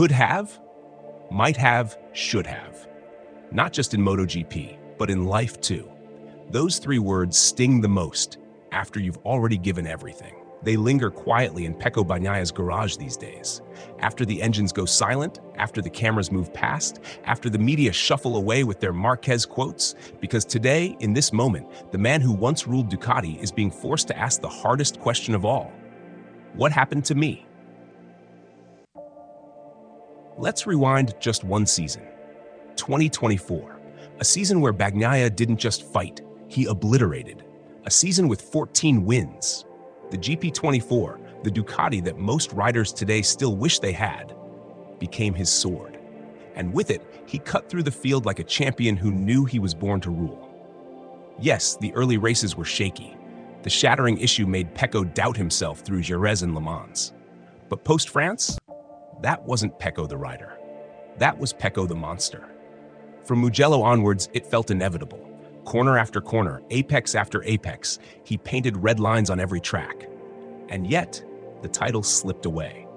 Could have, might have, should have. Not just in MotoGP, but in life too. Those three words sting the most after you've already given everything. They linger quietly in Pecco Bagnaia's garage these days. After the engines go silent, after the cameras move past, after the media shuffle away with their Marquez quotes, because today, in this moment, the man who once ruled Ducati is being forced to ask the hardest question of all. What happened to me? Let's rewind just one season. 2024. A season where Bagnaia didn't just fight, he obliterated. A season with 14 wins. The GP24, the Ducati that most riders today still wish they had, became his sword. And with it, he cut through the field like a champion who knew he was born to rule. Yes, the early races were shaky. The shattering issue made Pecco doubt himself through Jerez and Le Mans. But post-France, that wasn't Pecco the rider. That was Pecco the monster. From Mugello onwards, it felt inevitable. Corner after corner, apex after apex, he painted red lines on every track. And yet, the title slipped away.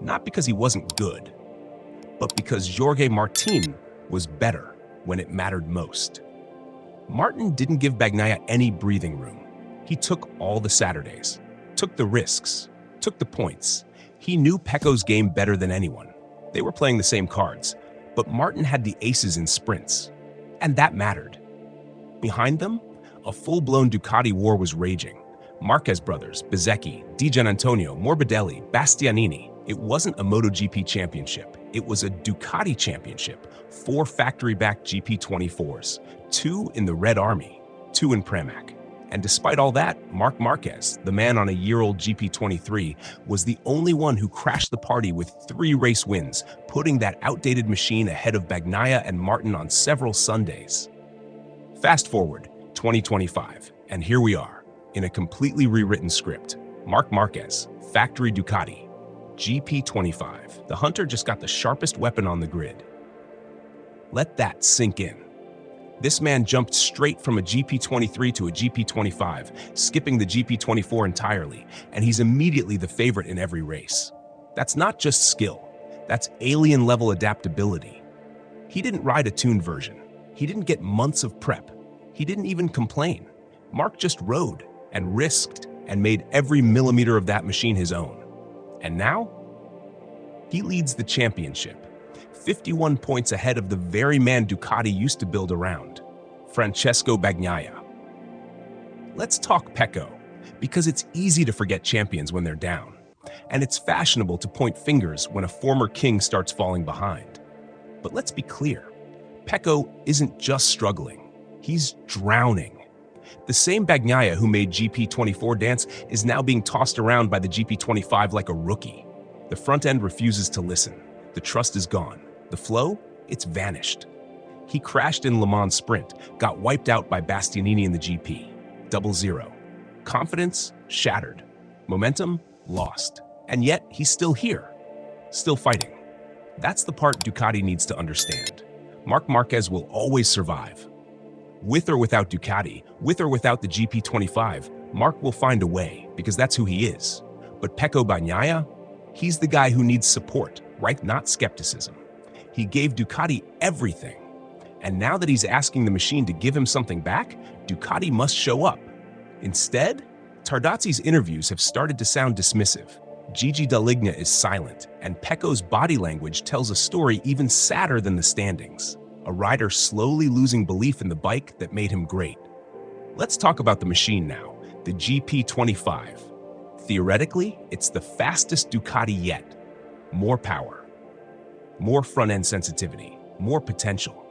Not because he wasn't good, but because Jorge Martin was better when it mattered most. Martin didn't give Bagnaia any breathing room. He took all the Saturdays, took the risks, took the points. He knew Pecco's game better than anyone. They were playing the same cards, but Martin had the aces in sprints, and that mattered. Behind them, a full-blown Ducati war was raging. Marquez brothers, Bezzecchi, Di Giannantonio, Morbidelli, Bastianini. It wasn't a MotoGP championship. It was a Ducati championship. 4 factory-backed GP24s, 2 in the Red Army, 2 in Pramac. And despite all that, Marc Marquez, the man on a year-old GP23, was the only one who crashed the party with 3 race wins, putting that outdated machine ahead of Bagnaia and Martin on several Sundays. Fast forward, 2025, and here we are, in a completely rewritten script. Marc Marquez, factory Ducati, GP25. The hunter just got the sharpest weapon on the grid. Let that sink in. This man jumped straight from a GP23 to a GP25, skipping the GP24 entirely, and he's immediately the favorite in every race. That's not just skill, that's alien-level adaptability. He didn't ride a tuned version. He didn't get months of prep. He didn't even complain. Marc just rode and risked and made every millimeter of that machine his own. And now, he leads the championship, 51 points ahead of the very man Ducati used to build around, Francesco Bagnaia. Let's talk Pecco, because it's easy to forget champions when they're down, and it's fashionable to point fingers when a former king starts falling behind. But let's be clear, Pecco isn't just struggling, he's drowning. The same Bagnaia who made GP24 dance is now being tossed around by the GP25 like a rookie. The front end refuses to listen. The trust is gone. The flow, it's vanished. He crashed in Le Mans Sprint, got wiped out by Bastianini in the GP. 0-0. Confidence shattered. Momentum lost. And yet, he's still here. Still fighting. That's the part Ducati needs to understand. Marc Marquez will always survive. With or without Ducati, with or without the GP25, Marc will find a way, because that's who he is. But Pecco Bagnaia, he's the guy who needs support, right? Not skepticism. He gave Ducati everything. And now that he's asking the machine to give him something back, Ducati must show up. Instead, Tardozzi's interviews have started to sound dismissive. Gigi Dall'Igna is silent, and Pecco's body language tells a story even sadder than the standings. A rider slowly losing belief in the bike that made him great. Let's talk about the machine now, the GP25. Theoretically, it's the fastest Ducati yet. More power, more front-end sensitivity, more potential.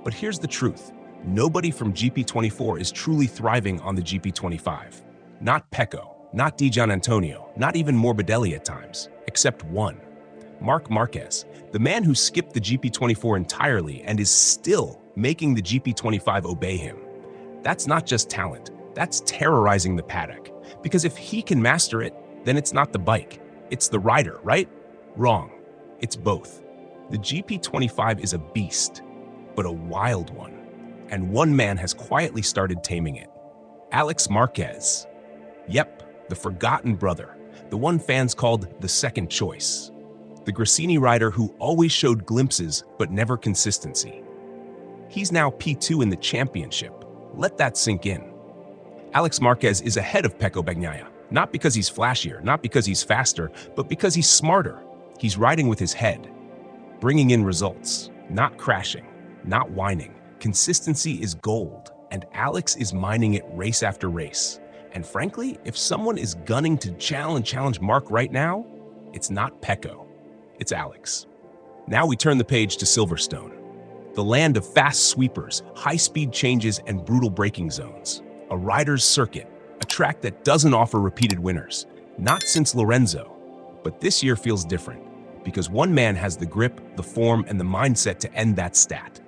But here's the truth. Nobody from GP24 is truly thriving on the GP25. Not Pecco, not Di Giannantonio, not even Morbidelli at times, except one. Marc Marquez, the man who skipped the GP24 entirely and is still making the GP25 obey him. That's not just talent, that's terrorizing the paddock. Because if he can master it, then it's not the bike, it's the rider, right? Wrong. It's both. The GP25 is a beast, but a wild one. And one man has quietly started taming it. Alex Marquez. Yep, the forgotten brother, the one fans called the second choice. the Gresini rider who always showed glimpses but never consistency. He's now P2 in the championship. Let that sink in. Alex Marquez is ahead of Pecco Bagnaia, not because he's flashier, not because he's faster, but because he's smarter. He's riding with his head, bringing in results, not crashing, not whining. Consistency is gold, and Alex is mining it race after race. And frankly, if someone is gunning to challenge Marc right now, it's not Pecco, it's Alex. Now we turn the page to Silverstone, the land of fast sweepers, high-speed changes, and brutal braking zones. A rider's circuit, a track that doesn't offer repeated winners. Not since Lorenzo, but this year feels different, because one man has the grip, the form, and the mindset to end that stat.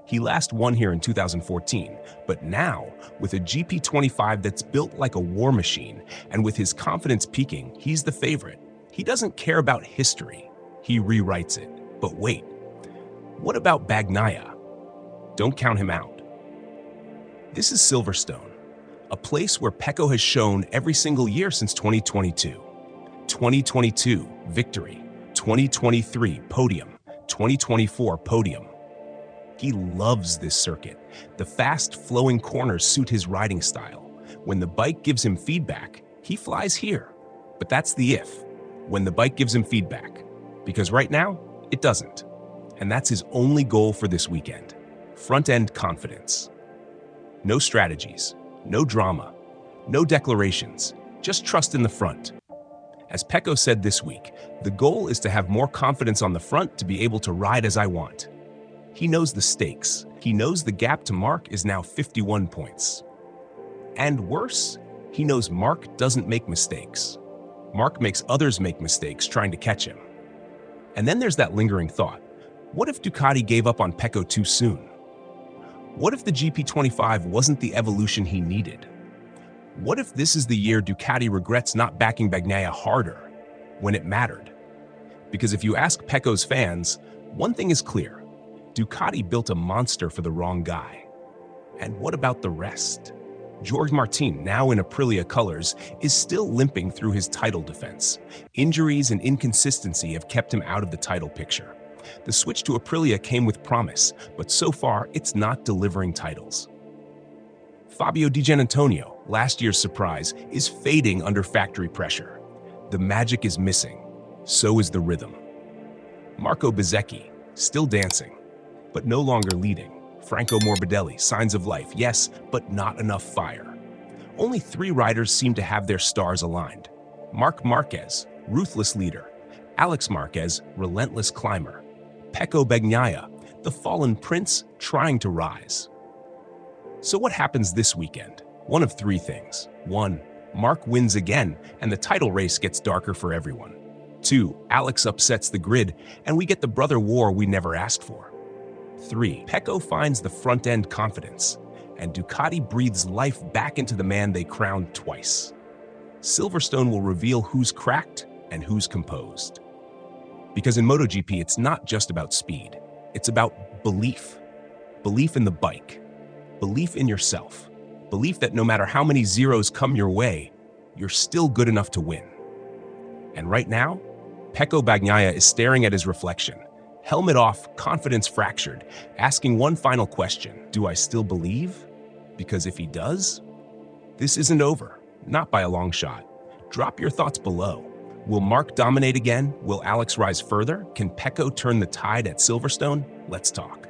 He last won here in 2014, but now, with a GP25 that's built like a war machine, and with his confidence peaking, he's the favorite. He doesn't care about history, he rewrites it. But wait, what about Bagnaia? Don't count him out. This is Silverstone, a place where Pecco has shown every single year since 2022. 2022, victory. 2023, podium. 2024, podium. He loves this circuit. The fast, flowing corners suit his riding style. When the bike gives him feedback, he flies here. But that's the if, when the bike gives him feedback. Because right now, it doesn't. And that's his only goal for this weekend. Front-end confidence. No strategies, no drama, no declarations, just trust in the front. As Pecco said this week, the goal is to have more confidence on the front to be able to ride as I want. He knows the stakes. He knows the gap to Marc is now 51 points. And worse, he knows Marc doesn't make mistakes. Marc makes others make mistakes trying to catch him. And then there's that lingering thought. What if Ducati gave up on Pecco too soon? What if the GP25 wasn't the evolution he needed? What if this is the year Ducati regrets not backing Bagnaia harder when it mattered? Because if you ask Pecco's fans, one thing is clear. Ducati built a monster for the wrong guy. And what about the rest? Jorge Martin, now in Aprilia colors, is still limping through his title defense. Injuries and inconsistency have kept him out of the title picture. The switch to Aprilia came with promise, but so far it's not delivering titles. Fabio Di Giannantonio, last year's surprise, is fading under factory pressure. The magic is missing. So is the rhythm. Marco Bezzecchi, still dancing, but no longer leading. Franco Morbidelli, signs of life, yes, but not enough fire. Only 3 riders seem to have their stars aligned. Marc Marquez, ruthless leader. Alex Marquez, relentless climber. Pecco Bagnaia, the fallen prince trying to rise. So what happens this weekend? One of 3 things. 1, Marc wins again, and the title race gets darker for everyone. 2, Alex upsets the grid, and we get the brother war we never asked for. 3, Pecco finds the front-end confidence, and Ducati breathes life back into the man they crowned twice. Silverstone will reveal who's cracked and who's composed. Because in MotoGP, it's not just about speed. It's about belief. Belief in the bike. Belief in yourself. Belief that no matter how many zeros come your way, you're still good enough to win. And right now, Pecco Bagnaia is staring at his reflection. Helmet off, confidence fractured, asking one final question. Do I still believe? Because if he does, this isn't over. Not by a long shot. Drop your thoughts below. Will Marc dominate again? Will Alex rise further? Can Pecco turn the tide at Silverstone? Let's talk.